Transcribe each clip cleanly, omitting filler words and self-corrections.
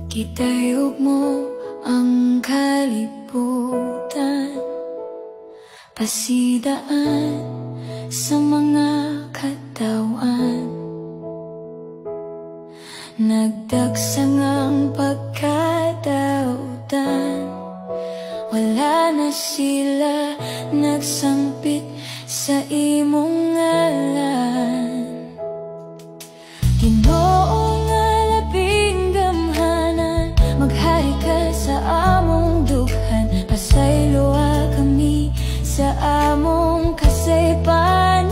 Gitayog mo ang kalibutan, pasidaan sa mga katawan. Nagdagsang ang pagkadautan, wala na sila nagsangpit sa imong ngalan. Ginoo nga labing gamhanan, maghari ka sa among dughan, pasayloa kami sa among kasaypanan.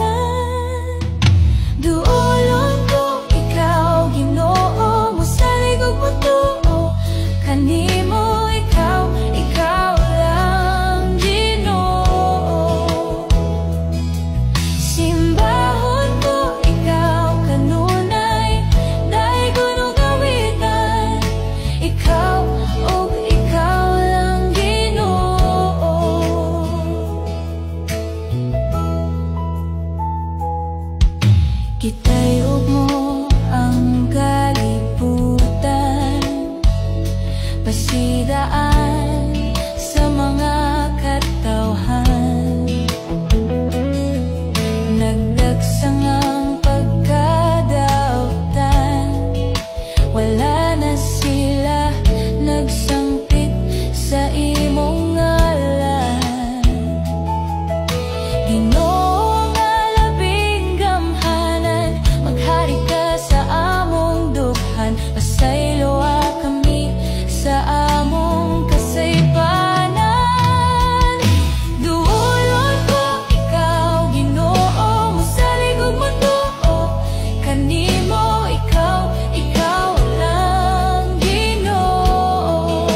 Duolon ko ikaw, Ginoo, mosalig og motuo kanimo, ikaw lang, Ginoo. Simbahon ko ikaw kanunay, dayon ug kawitan, ikaw ug ikaw lang, Ginoo. Gitayog mo ang kalibutan, pasidaan sa mga katawhan. Nagdagsang ang pagkadautan, wala na sila nagsangpit sa imong ngalan. Ginoo nga labing gamhanan, maghari ka sa among dughan, pasayloa kami sa among kasaypanan. Duolon ko ikaw, Ginoo, mosalig og motuo kanimo, ikaw lang, Ginoo.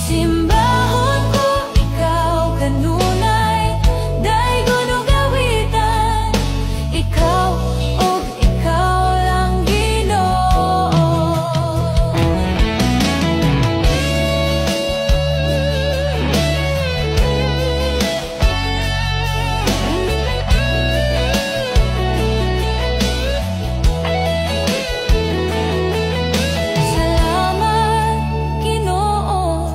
Simbahon ko ikaw kanunay, dayon ug kawitan, ikaw ug ikaw lang, Ginoo. Salamat, Ginoo,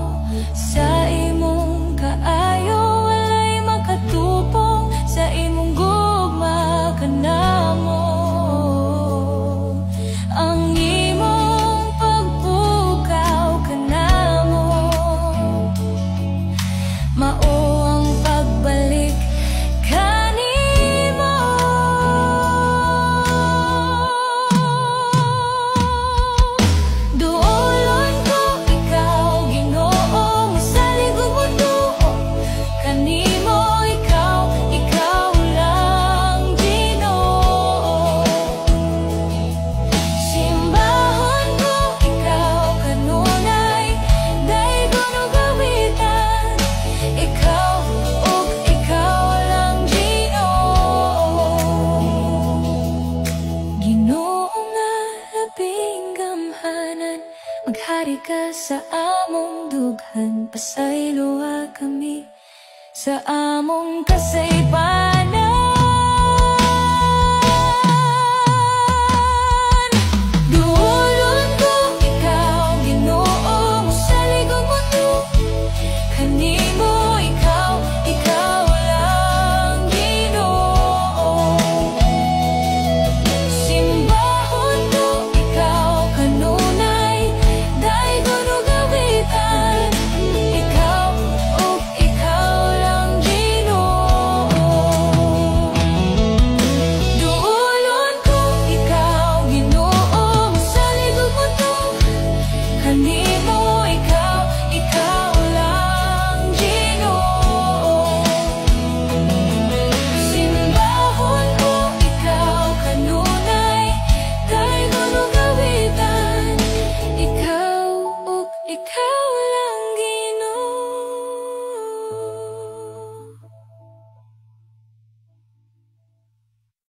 sa imong kaayo, walay makatupong sa imong gugma kanamo. Ang imong pagpukaw kanamo, mao ang pagbalik kanimo. Duolon ko ikaw, Ginoo, mosalig og motuo kanimo, ikaw lang, Ginoo. Simbahon ko ikaw kanunay, dayon ug kawitan, ikaw ug ikaw lang, Ginoo. Ginoo nga labing gamhanan, maghari ka sa among dughan, pasayloa kami sa among kasaypanan.